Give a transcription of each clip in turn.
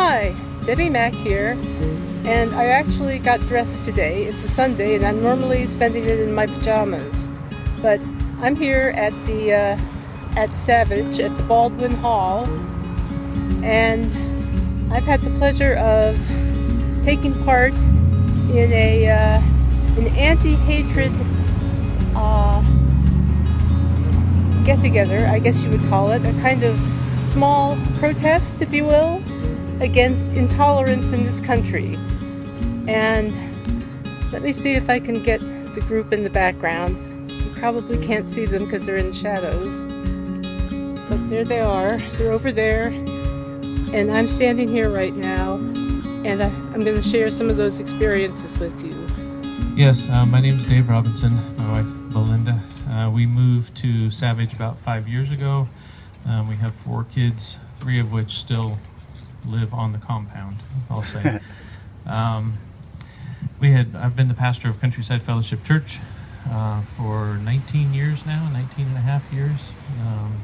Hi, Debbie Mack here, and I actually got dressed today. It's a Sunday, and I'm normally spending it in my pajamas, but I'm here at the at Savage at the Baldwin Hall, and I've had the pleasure of taking part in an anti-hatred get-together, I guess you would call it, a kind of small protest, if you will, against intolerance in this country. And let me see if I can get the group in the background. You probably can't see them because they're in the shadows, but there they are. They're over there, and I'm standing here right now, and I'm going to share some of those experiences with you. Yes, my name is Dave Robinson, my wife Belinda. We moved to Savage about 5 years ago. We have 4 kids, 3 of which still live on the compound, I'll say. I've been the pastor of Countryside Fellowship Church for 19 years now, 19 and a half years.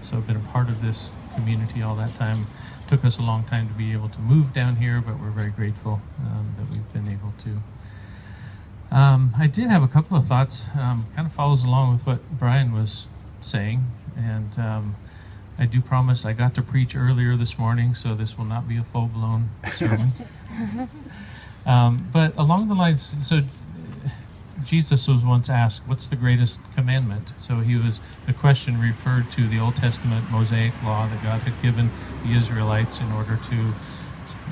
So I've been a part of this community all that time. It took us a long time to be able to move down here, but we're very grateful that we've been able to. I did have a couple of thoughts, kind of follows along with what Brian was saying, and I do promise I got to preach earlier this morning, so this will not be a full-blown sermon. But along the lines, so Jesus was once asked, what's the greatest commandment? So the question referred to the Old Testament Mosaic law that God had given the Israelites in order to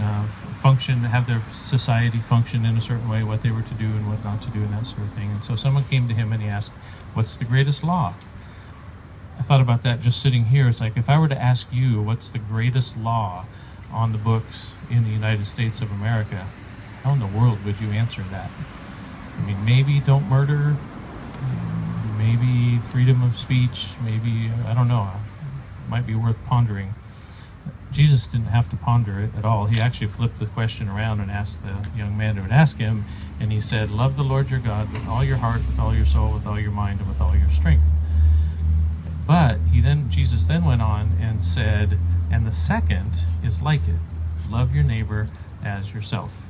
have their society function in a certain way, what they were to do and what not to do and that sort of thing. And so someone came to him and he asked, what's the greatest law? I thought about that just sitting here. It's like if I were to ask you what's the greatest law on the books in the United States of America, how in the world would you answer that? I mean, maybe don't murder, maybe freedom of speech, maybe, I don't know, it might be worth pondering. Jesus didn't have to ponder it at all. He actually flipped the question around and asked the young man who would ask him, and he said, love the Lord your God with all your heart, with all your soul, with all your mind, and with all your strength. But Jesus then went on and said, and the second is like it, love your neighbor as yourself.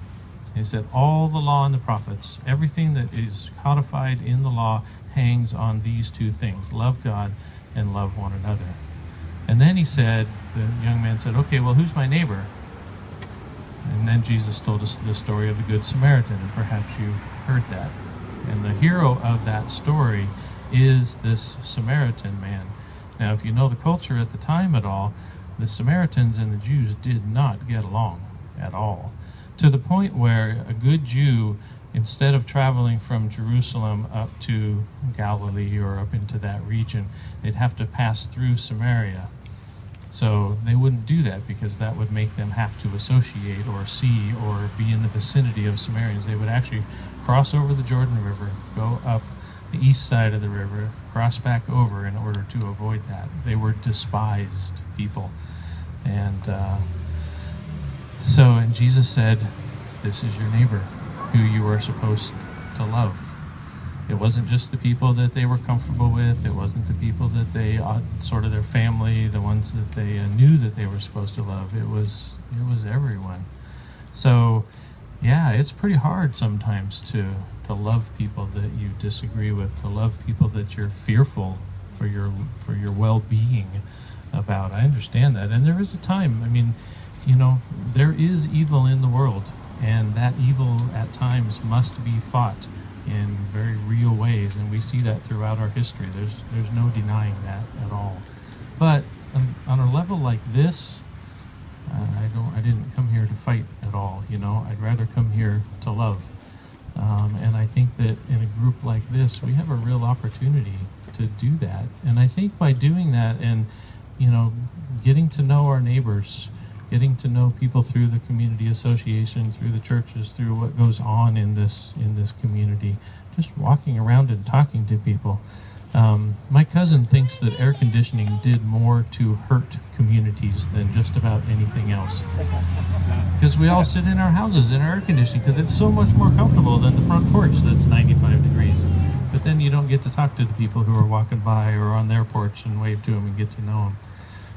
And he said, all the law and the prophets, everything that is codified in the law hangs on these 2 things, love God and love one another. And then the young man said, okay, well, who's my neighbor? And then Jesus told us the story of the Good Samaritan, and perhaps you've heard that. And the hero of that story is this Samaritan man. Now, if you know the culture at the time at all, the Samaritans and the Jews did not get along at all, to the point where a good Jew, instead of traveling from Jerusalem up to Galilee or up into that region, they'd have to pass through Samaria. So they wouldn't do that because that would make them have to associate or see or be in the vicinity of Samaritans. They would actually cross over the Jordan River, go up the east side of the river, cross back over in order to avoid that. They were despised people. And and Jesus said, this is your neighbor who you are supposed to love. It wasn't just the people that they were comfortable with. It wasn't the people that they, sort of their family, the ones that they knew that they were supposed to love. It was everyone. So, yeah, it's pretty hard sometimes to love people that you disagree with, to love people that you're fearful for your well-being about. I understand that. And there is a time, I mean, there is evil in the world, and that evil at times must be fought in very real ways, and we see that throughout our history. There's no denying that at all. But on a level like this, I didn't come here to fight at all. I'd rather come here to love. And I think that in a group like this, we have a real opportunity to do that. And I think by doing that and getting to know our neighbors, getting to know people through the community association, through the churches, through what goes on in this community, just walking around and talking to people. My cousin thinks that air conditioning did more to hurt communities than just about anything else. Because we all sit in our houses in air conditioning because it's so much more comfortable than the front porch that's 95 degrees. But then you don't get to talk to the people who are walking by or on their porch and wave to them and get to know them.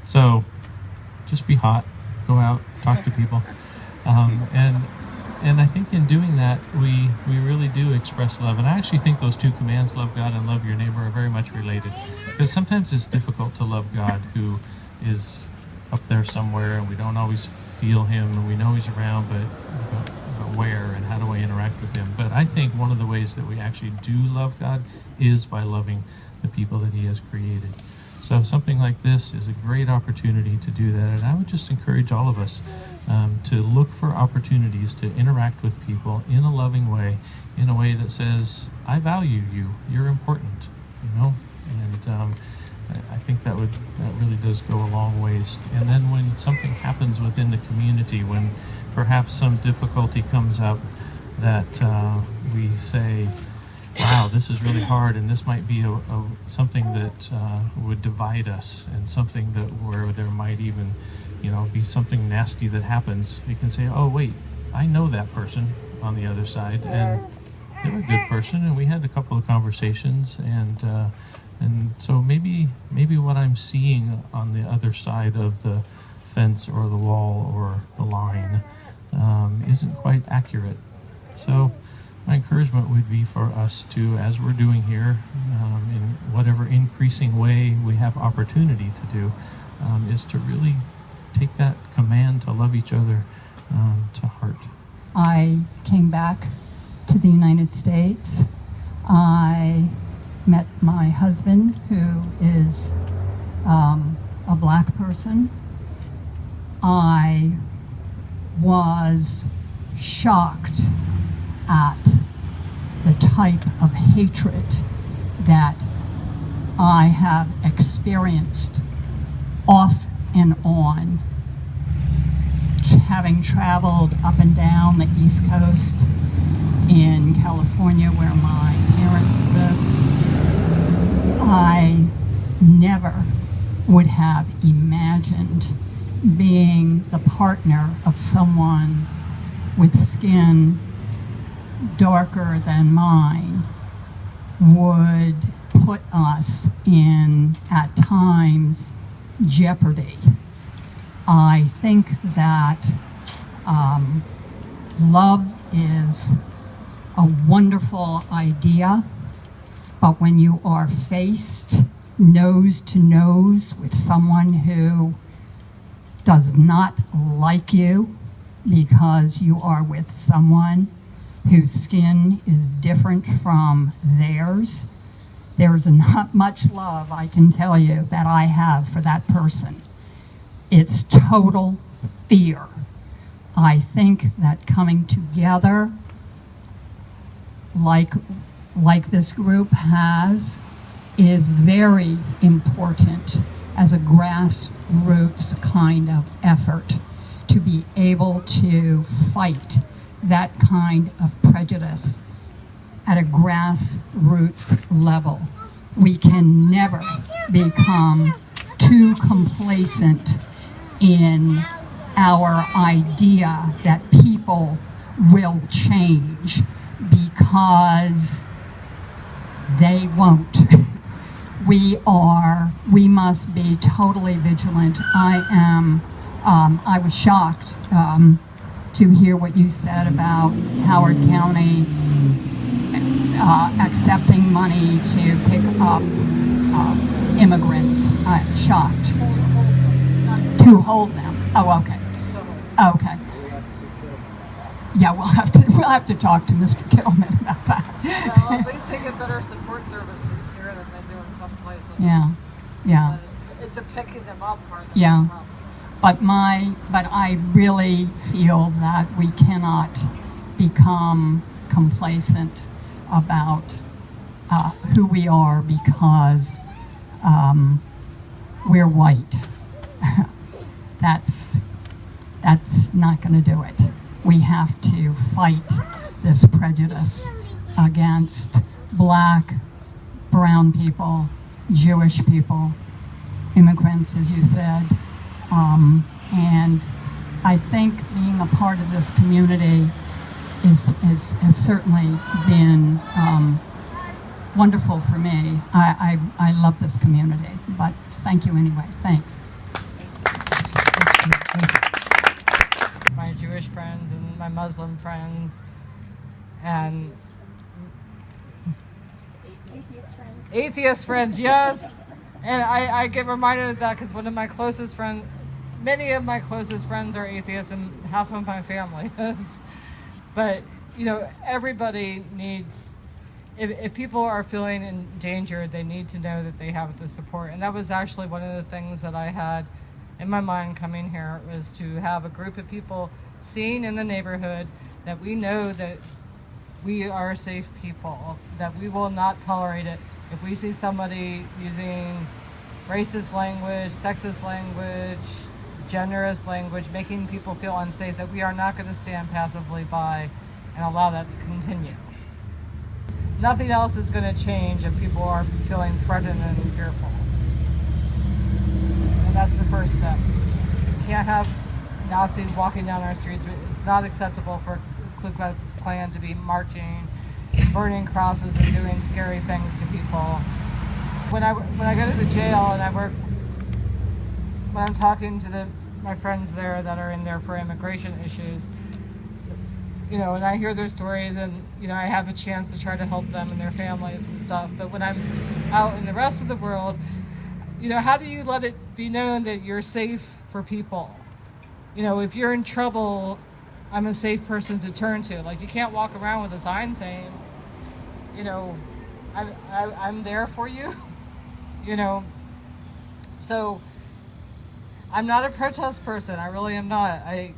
So just be hot. Go out, talk to people. And I think in doing that, we really do express love. And I actually think those two commands, love God and love your neighbor, are very much related. Because sometimes it's difficult to love God, who is up there somewhere, and we don't always feel him, and we know he's around, but where and how do I interact with him? But I think one of the ways that we actually do love God is by loving the people that he has created. So something like this is a great opportunity to do that. And I would just encourage all of us to look for opportunities to interact with people in a loving way, in a way that says, I value you, you're important, you know? And I think that really does go a long ways. And then when something happens within the community, when perhaps some difficulty comes up, that we say, wow, this is really hard, and this might be something that would divide us, and something that where there might even, be something nasty that happens. We can say, oh wait, I know that person on the other side, and they're a good person, and we had a couple of conversations, and so maybe what I'm seeing on the other side of the fence or the wall or the line isn't quite accurate. So my encouragement would be for us to, as we're doing here, in whatever increasing way we have opportunity to do, is to really take that command to love each other to heart. I came back to the United States. I met my husband, who is a black person. I was shocked at the type of hatred that I have experienced off and on, having traveled up and down the East Coast in California where my parents live. I never would have imagined being the partner of someone with skin darker than mine would put us in, at times, jeopardy. I think that love is a wonderful idea, but when you are faced nose to nose with someone who does not like you because you are with someone whose skin is different from theirs, there's not much love, I can tell you, that I have for that person. It's total fear. I think that coming together like this group has is very important as a grassroots kind of effort to be able to fight that kind of prejudice at a grassroots level. We can never become too complacent in our idea that people will change, because they won't. We must be totally vigilant. I was shocked to hear what you said about Howard County accepting money to pick up immigrants. Shocked. To hold them. Oh, okay. Okay. Yeah, we'll have to talk to Mr. Kittleman about that. Well, at least they get better support services here than they do in some places. Yeah, yeah. But it's a picking them up part of Yeah. them up. But I really feel that we cannot become complacent about who we are because we're white. That's not going to do it. We have to fight this prejudice against black, brown people, Jewish people, immigrants, as you said. And I think being a part of this community has certainly been wonderful for me. I love this community, but thank you anyway. Thanks. My Jewish Jewish friends and my Muslim friends and atheist friends, yes. And I get reminded of that because one of my closest friends, many of my closest friends are atheists, and half of my family is. But, you know, everybody needs, if people are feeling in danger, they need to know that they have the support. And that was actually one of the things that I had in my mind coming here, was to have a group of people seeing in the neighborhood that we know that we are safe people, that we will not tolerate it. If we see somebody using racist language, sexist language, generous language, making people feel unsafe, that we are not going to stand passively by and allow that to continue. Nothing else is going to change if people are feeling threatened and fearful. And that's the first step. You can't have Nazis walking down our streets. It's not acceptable for Ku Klux Klan to be marching, burning crosses, and doing scary things to people. When I go to the jail and when I'm talking to my friends there that are in there for immigration issues, you know, and I hear their stories, and, you know, I have a chance to try to help them and their families and stuff. But when I'm out in the rest of the world, you know, how do you let it be known that you're safe for people? You know, if you're in trouble, I'm a safe person to turn to. Like, you can't walk around with a sign saying, you know, I'm there for you, you know. So I'm not a protest person. I really am not. I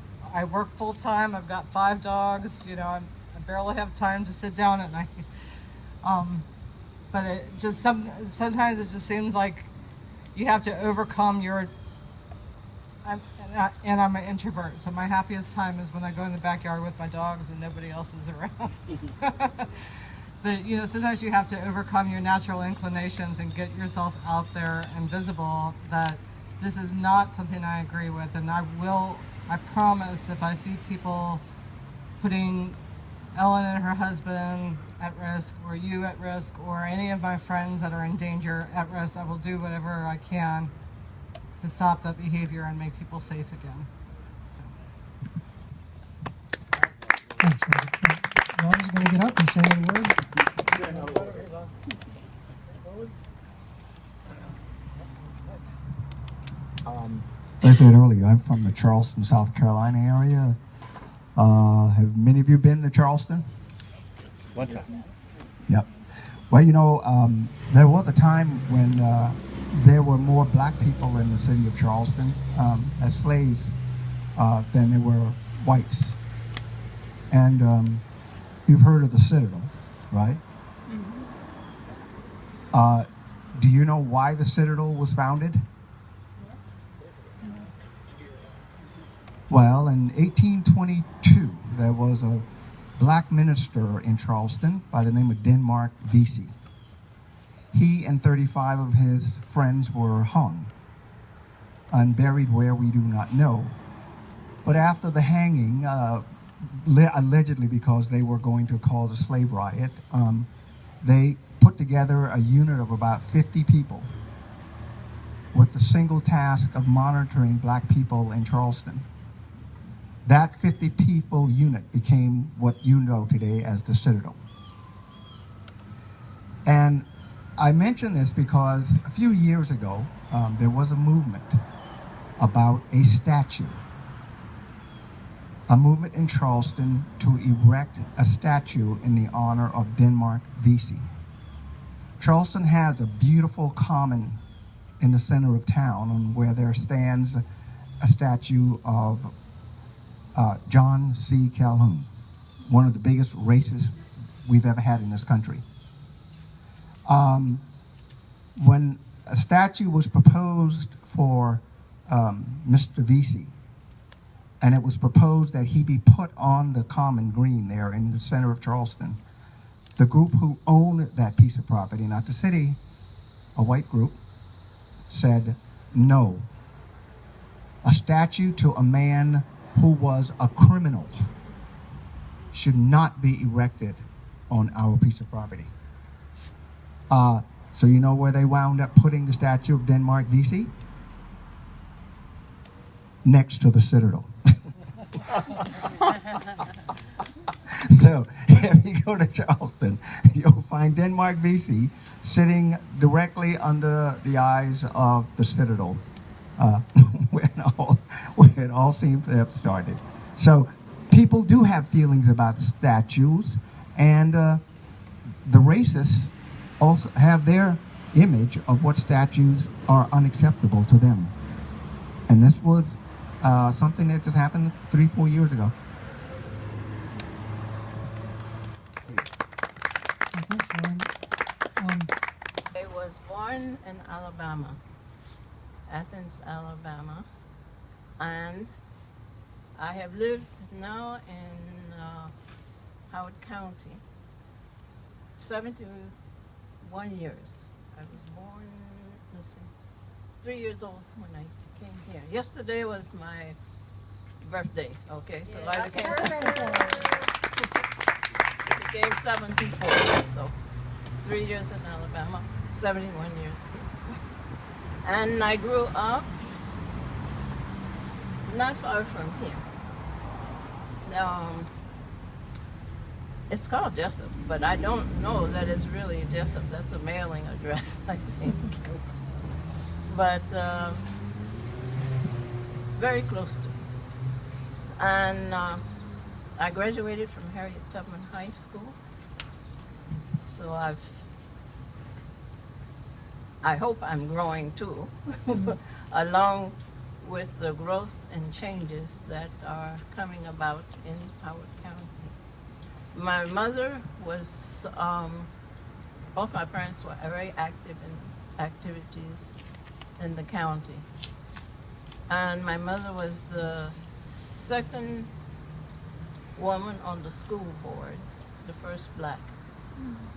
work full time. I've got 5 dogs. You know, I barely have time to sit down at night. But it just sometimes it just seems like you have to overcome your. And I'm an introvert, so my happiest time is when I go in the backyard with my dogs and nobody else is around. But, you know, sometimes you have to overcome your natural inclinations and get yourself out there and visible. That this is not something I agree with, and I promise, if I see people putting Ellen and her husband at risk, or you at risk, or any of my friends that are in danger at risk, I will do whatever I can to stop that behavior and make people safe again. Thanks, Rob. Rob's going to get up and say a word. As I said earlier, I'm from the Charleston, South Carolina area. Have many of you been to Charleston? One time. Yep. Well, you know, there was a time when there were more black people in the city of Charleston as slaves than there were whites. And you've heard of the Citadel, right? Mm-hmm. Do you know why the Citadel was founded? Well, in 1822, there was a black minister in Charleston by the name of Denmark Vesey. He and 35 of his friends were hung and buried where we do not know. But after the hanging, allegedly because they were going to cause a slave riot, they put together a unit of about 50 people with the single task of monitoring black people in Charleston. That 50 people unit became what you know today as the Citadel. And I mention this because a few years ago, there was a movement about a statue. A movement in Charleston to erect a statue in the honor of Denmark Vesey. Charleston has a beautiful common in the center of town, on where there stands a statue of John C. Calhoun, one of the biggest racists we've ever had in this country. When a statue was proposed for Mr. Vesey, and it was proposed that he be put on the common green there in the center of Charleston, the group who owned that piece of property, not the city, a white group, said no. A statue to a man who was a criminal should not be erected on our piece of property. So you know where they wound up putting the statue of Denmark Vesey? Next to the Citadel. So if you go to Charleston, you'll find Denmark Vesey sitting directly under the eyes of the Citadel, where it all seems to have started. So people do have feelings about statues, and the racists also have their image of what statues are unacceptable to them. And this was something that just happened 3-4 years ago. I was born in Alabama, Athens, Alabama, and I have lived now in Howard County 71 years. I was born, 3 years old when I came here. Yesterday was my birthday, okay, so I became 74, so 3 years in Alabama, 71 years here. And I grew up not far from here. It's called Jessup, but I don't know that it's really Jessup. That's a mailing address, I think. But very close to. And I graduated from Harriet Tubman High School. So I hope I'm growing too, along with the growth and changes that are coming about in Howard County. My mother was, both my parents were very active in activities in the county. And my mother was the second woman on the school board, the first black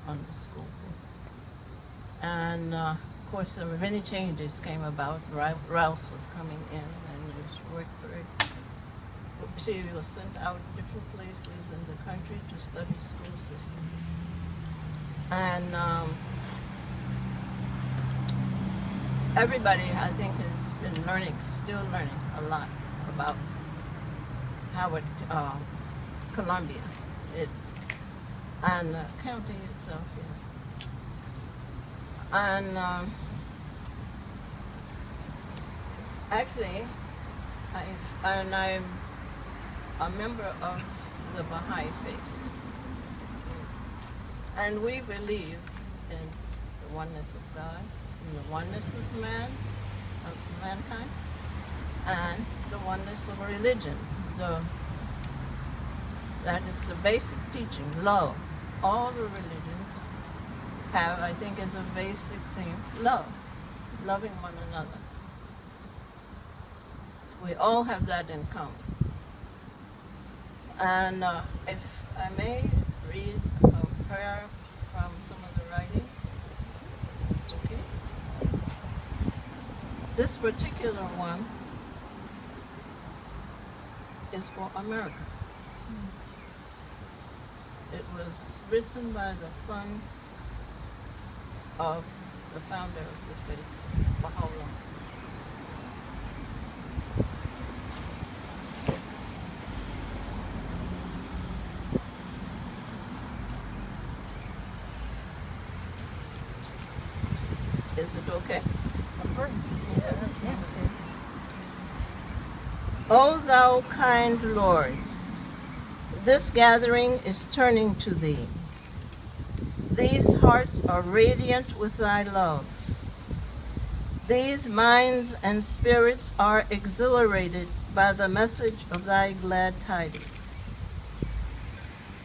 on the school board. And of course, many changes came about. Rouse was coming in and was worked very. She was sent out different places in the country to study school systems. And everybody, I think, has been learning, still learning a lot about Howard, Columbia, and the county itself. Yes. And actually, I'm a member of the Baha'i faith, and we believe in the oneness of God, in the oneness of mankind, and the oneness of religion. That is the basic teaching, love. All the religions have, I think, as a basic thing, love, loving one another. We all have that in common. And if I may read a prayer from some of the writing, it's okay? This particular one is for America. It was written by the son of the founder of the faith, Baha'u'llah. Is it okay? Of course. Yes. O thou kind Lord, this gathering is turning to thee. These hearts are radiant with thy love. These minds and spirits are exhilarated by the message of thy glad tidings.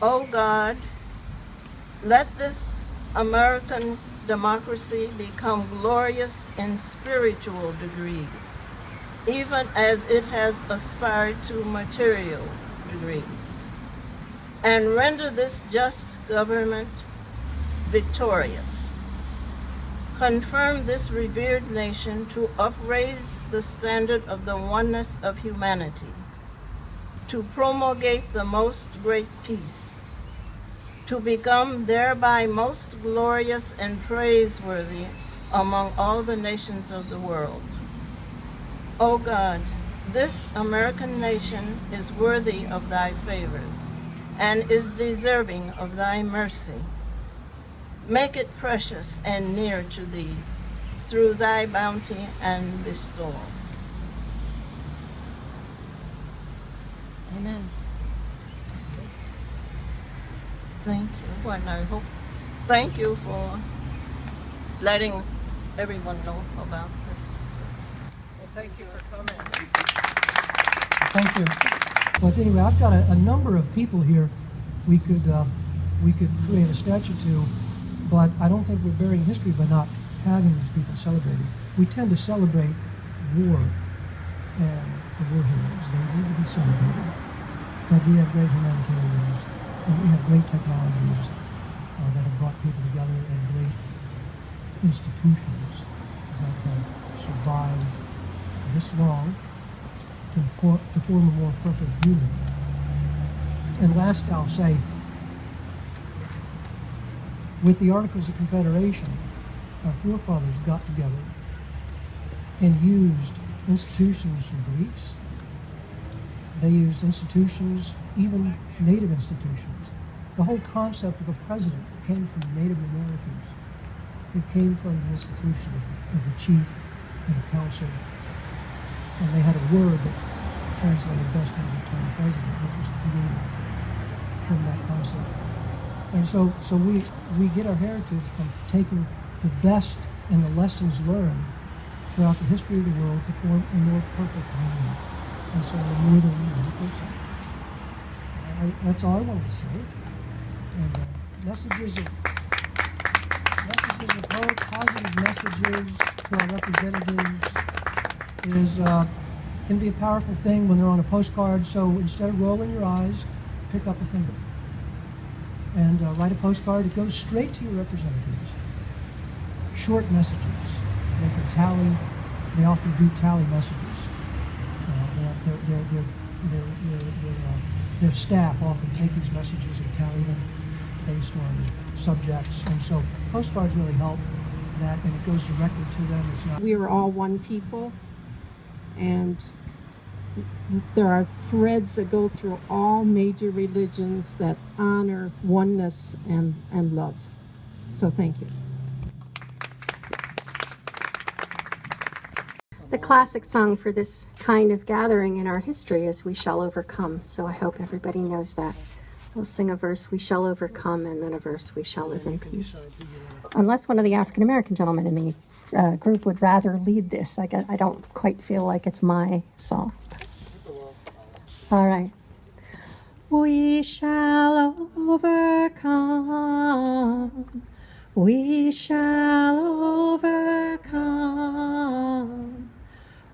O God, let this American democracy become glorious in spiritual degrees, even as it has aspired to material degrees, and render this just government victorious. Confirm this revered nation to upraise the standard of the oneness of humanity, to promulgate the most great peace, to become thereby most glorious and praiseworthy among all the nations of the world. O God, This American nation is worthy of thy favors and is deserving of thy mercy. Make it precious and near to thee through thy bounty and bestowal. Amen. Thank you. And I hope, thank you for letting everyone know about this. Well, thank you for coming. Thank you. But anyway, I've got a number of people here we could create a statue to, but I don't think we're burying history by not having these people celebrated. We tend to celebrate war and the war heroes. They need to be celebrated. But we have great humanitarians, and we have great technologies that have brought people together, and great institutions that have survived this long to form a more perfect human. And last, I'll say, with the Articles of Confederation, our forefathers got together and used institutions from Greece. They used institutions, even Native institutions. The whole concept of a president came from Native Americans. It came from the institution of the chief and the council. And they had a word that translated best into the term president, which was created from that concept. And so we get our heritage from taking the best and the lessons learned throughout the history of the world to form a more perfect human. And so we're more than one person. That's all I wanted to say. And messages of hope, positive messages to our representatives can be a powerful thing when they're on a postcard. So instead of rolling your eyes, pick up a finger and write a postcard. It goes straight to your representatives. Short messages. They can tally. They often do tally messages. Their staff often take these messages and tally them based on subjects. And so postcards really help that, and it goes directly to them. It's not. We are all one people, and there are threads that go through all major religions that honor oneness and love. So thank you. The classic song for this kind of gathering in our history is "We Shall Overcome," so I hope everybody knows that. We'll sing a verse, "We shall overcome," and then a verse, "We shall live in peace." Unless one of the African American gentlemen in the group would rather lead this. I don't quite feel like it's my song. All right. We shall overcome. We shall overcome.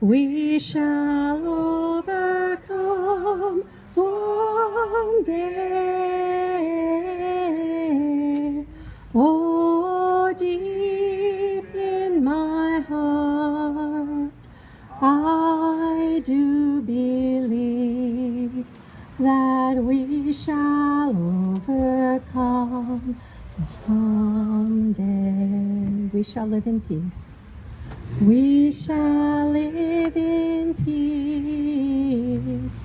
We shall overcome one day. Oh, deep in my heart, I do believe that we shall overcome someday. We shall live in peace. We shall live in peace.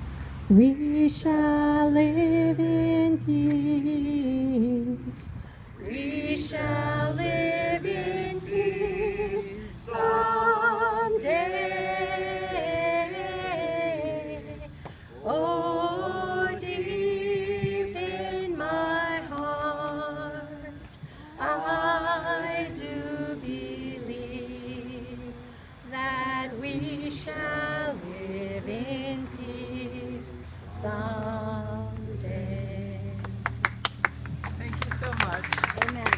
We shall live in peace. We shall live in peace someday. Oh, deep in my heart, I do believe that we shall live in peace someday. Thank you so much. Amen.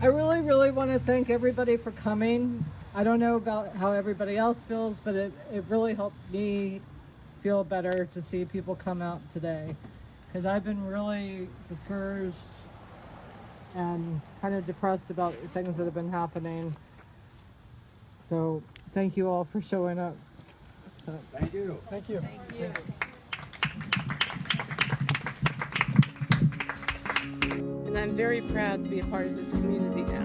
I really want to thank everybody for coming. I don't know about how everybody else feels, but it really helped me feel better to see people come out today, because I've been really discouraged and kind of depressed about things that have been happening. So thank you all for showing up. Thank you. Thank you. Thank you. And I'm very proud to be a part of this community now.